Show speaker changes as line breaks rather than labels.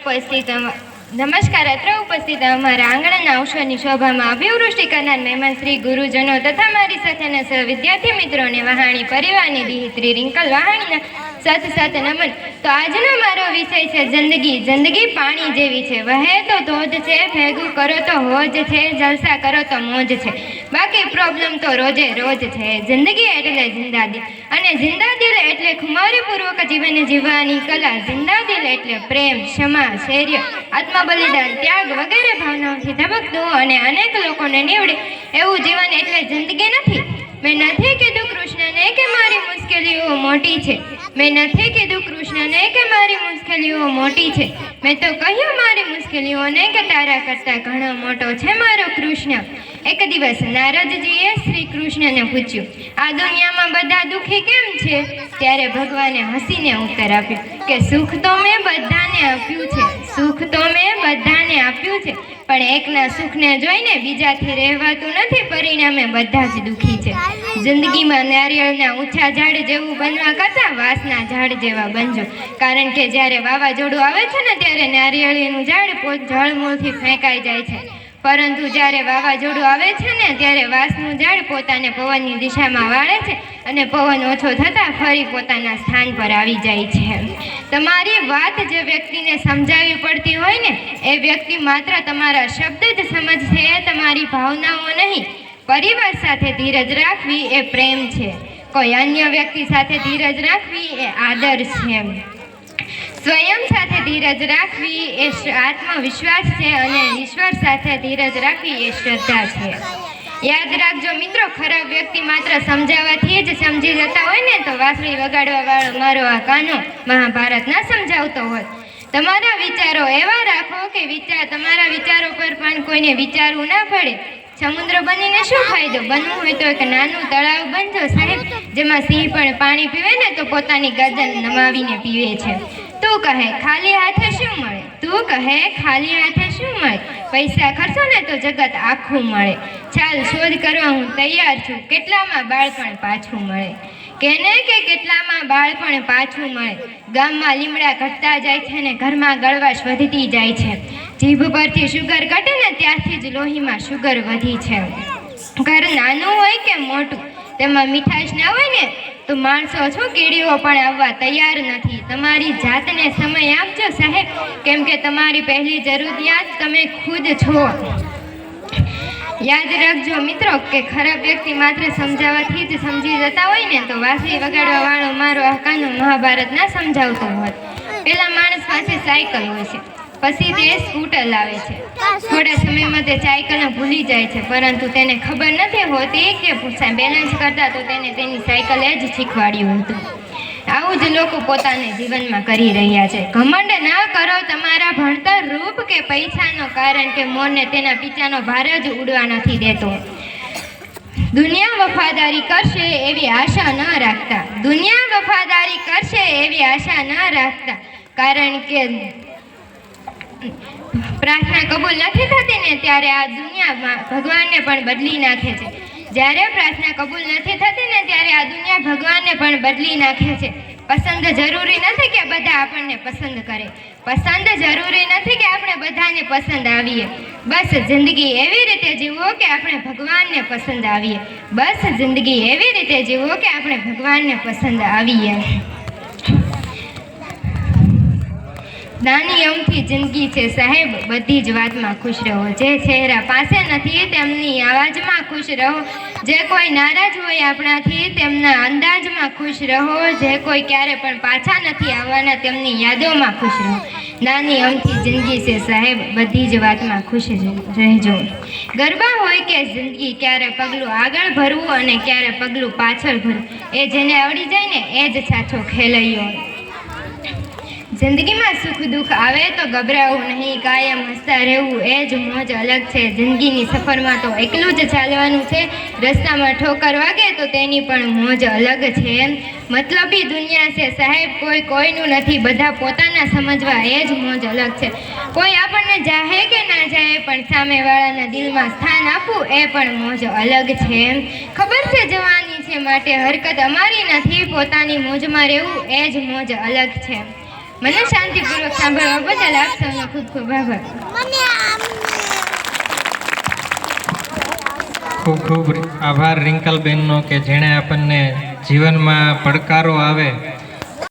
ઉપસ્થિત નમસ્કાર. અત્ર ઉપસ્થિત અમારા આંગણાના અવસરની શોભામાં અભિવૃષ્ટિ કરનાર મહેમાન શ્રી ગુરુજનો તથા મારી સાથેના વિદ્યાર્થી મિત્રોને વહાણી પરિવારની દિહિત્રી રિંકલ વહાણીના સાથે નમન. તો આજનો મારો વિષય છે જિંદગી. જિંદગી પાણી જેવી છે, વહે તો ધોધ છે, ભેગું કરો તો હોજ છે, જલસા કરો તો મોજ છે, બાકી પ્રોબ્લેમ તો રોજે રોજ છે. જિંદગી એટલે જિંદાદિલ, અને જિંદાદિલ એટલે ખુમારીપૂર્વક જીવન જીવવાની કલા. જિંદાદિલ એટલે પ્રેમ, ક્ષમા, શૌર્ય, આત્મબલિદાન, ત્યાગ વગેરે ભાવનાઓથી ધબકતું અને અનેક લોકોને નીવડે એવું જીવન એટલે જિંદગી નથી. મેં નથી કીધું કૃષ્ણને કે મારી મુશ્કેલીઓ મોટી છે. મેં નથી કીધું કૃષ્ણને કે મારી મુશ્કેલીઓ મોટી છે. મેં તો કહ્યું મારી મુશ્કેલીઓને કે તારા કરતાં ઘણો મોટો છે મારો કૃષ્ણ. એક દિવસ નારદજીએ શ્રી કૃષ્ણને પૂછ્યું, આ દુનિયામાં બધા દુઃખી કેમ છે? ત્યારે ભગવાને હસીને ઉત્તર આપ્યો કે સુખ તો મેં બધાને આપ્યું છે, સુખ તો મેં બધાને આપ્યું છે, પણ એકના સુખને જોઈને બીજાથી રહેવાતું નથી, પરિણામે બધા જ દુઃખી છે. જિંદગીમાં નારિયેળના ઊંચા ઝાડ જેવું બનવા કરતાં વાંસના ઝાડ જેવા બનજો, કારણ કે જ્યારે વાવાઝોડું આવે છે ને ત્યારે નારિયેળીનું ઝાડ જળમૂળથી ફેંકાઈ જાય છે, પરંતુ જ્યારે વાવાઝોડું આવે છે ને ત્યારે વાંસનું ઝાડ પોતાને પવનની દિશામાં વાળે છે અને પવન ઓછો થતાં ફરી પોતાના સ્થાન પર આવી જાય છે. તમારી વાત જે વ્યક્તિને સમજાવવી પડતી હોય ને એ વ્યક્તિ માત્ર તમારા શબ્દ જ સમજશે, તમારી ભાવનાઓ નહીં. પરિવાર સાથે ધીરજ રાખવી એ પ્રેમ છે, કોઈ અન્ય વ્યક્તિ સાથે ધીરજ રાખવી એ આદર છે. સ્વયં સાથે ધીરજ રાખવી એ આત્મવિશ્વાસ છે, અને ઈશ્વર સાથે ધીરજ રાખવી એ શ્રદ્ધા છે. યાદ રાખજો મિત્રો, ખરાબ વ્યક્તિ માત્ર સમજાવવાથી જ સમજી જતા હોય ને તો વાંસળી વગાડવા વાળો મારો આ કાનો મહાભારત ના સમજાવતો હોય. તમારા વિચારો એવા રાખો કે તમારા વિચારો પર પણ કોઈને વિચારવું ના પડે. સમુદ્ર બનીને શું ફાયદો? બનવું હોય તો એક નાનું તળાવ બનજો સાહેબ, જેમાં સિંહ પણ પાણી પીવે ને તો પોતાની ગરદન નમાવીને પીવે છે. તું કહે ખાલી હાથે શું મળે? તું કહે ખાલી હાથે શું મળે? પૈસા ખર્ચો ને તો જગત આખું મળે. ચાલ શોધ કરવા હું તૈયાર છું, કેટલામાં બાળપણ પાછું મળે? કેને કે કેટલામાં બાળપણ પાછું મળે? ગામમાં લીમડા ઘટતા જાય છે ને ઘરમાં ગળવાશ વધતી જાય છે. જીભ પરથી શુગર ઘટે ને ત્યારથી જ લોહીમાં શુગર વધી છે. ઘર નાનું હોય કે મોટું, તેમાં મીઠાશ ના હોય ને તો માણસો શું કીડીઓ પણ આવવા તૈયાર નથી. તમારી જાતને સમય આપજો સાહેબ, કેમ કે તમારી પહેલી જરૂરિયાત તમે ખુદ છો. યાદ રાખજો મિત્રો કે ખરાબ વ્યક્તિ માત્ર સમજાવવાથી જ સમજી જતા હોય ને તો વાંસળી વગાડવા વાળો મારો આ કાનો મહાભારત ના સમજાવતો હોત. પેલા માણસ પાસે સાયકલ હોય છે, પછી તે સ્કૂટર લાવે છે. થોડા સમયમાં તે સાયકલને ભૂલી જાય છે, પરંતુ તેને ખબર નથી હોતી કે બેલેન્સ કરતા તો તેને તેની સાયકલે જ શીખવાડ્યું હતું. આવું જ લોકો પોતાને જીવનમાં કરી રહ્યા છે. ઘમંડ ના કરો તમારા ભણતર રૂપ કે પૈસાનો, કારણ કે મોરને તેના પિતાનો ભાર જ ઉડવા નથી દેતો. દુનિયા વફાદારી કરશે એવી આશા ન રાખતા, દુનિયા વફાદારી કરશે એવી આશા ન રાખતા, કારણ કે પ્રાર્થના કબૂલ નથી થતી ને ત્યારે આ દુનિયા ભગવાનને પણ બદલી નાખે છે. જ્યારે પ્રાર્થના કબૂલ નથી થતી ને ત્યારે આ દુનિયા ભગવાનને પણ બદલી નાખે છે. પસંદ જરૂરી નથી કે બધા આપણને પસંદ કરે, પસંદ જરૂરી નથી કે આપણે બધાને પસંદ આવીએ. બસ જિંદગી એવી રીતે જીવો કે આપણે ભગવાનને પસંદ આવીએ. બસ જિંદગી એવી રીતે જીવો કે આપણે ભગવાનને પસંદ આવીએ. નાની અમથી જિંદગી છે સાહેબ, બધી જ વાતમાં ખુશ રહો. જે ચહેરા પાસે નથી તેમની આવાજમાં ખુશ રહો. જે કોઈ નારાજ હોય આપણાથી તેમના અંદાજમાં ખુશ રહો. જે કોઈ ક્યારે પણ પાછા નથી આવવાના તેમની યાદોમાં ખુશ રહો. નાની અમથી જિંદગી છે સાહેબ, બધી જ વાતમાં ખુશ રહેજો. ગરબા હોય કે જિંદગી, ક્યારે પગલું આગળ ભરવું અને ક્યારે પગલું પાછળ ભરવું, એ જેને આવડી જાય ને એ જ સાચો ખેલૈયો. જિંદગીમાં સુખ દુઃખ આવે તો ગભરાવું નહીં, કાયમ હસતા રહેવું એ જ મોજ અલગ છે. જિંદગીની સફરમાં તો એકલું જ ચાલવાનું છે, રસ્તામાં ઠોકર વાગે તો તેની પણ મોજ અલગ છે. મતલબી દુનિયા છે સાહેબ, કોઈ કોઈનું નથી, બધા પોતાના સમજવા એ જ મોજ અલગ છે. કોઈ આપણને જાહે કે ના જાહે પણ સામેવાળાના દિલમાં સ્થાન આપવું એ પણ મોજ અલગ છે. ખબર છે જવાની છે માટે હરકત અમારી નથી, પોતાની મોજમાં રહેવું એ જ મોજ અલગ છે. મને શાંતિપૂર્વક સાંભળવા બદલ આપ સૌનો ખૂબ ખૂબ આભાર.
ખૂબ ખૂબ આભાર રિંકલબેનનો કે જેણે આપણને જીવનમાં પડકારો આવે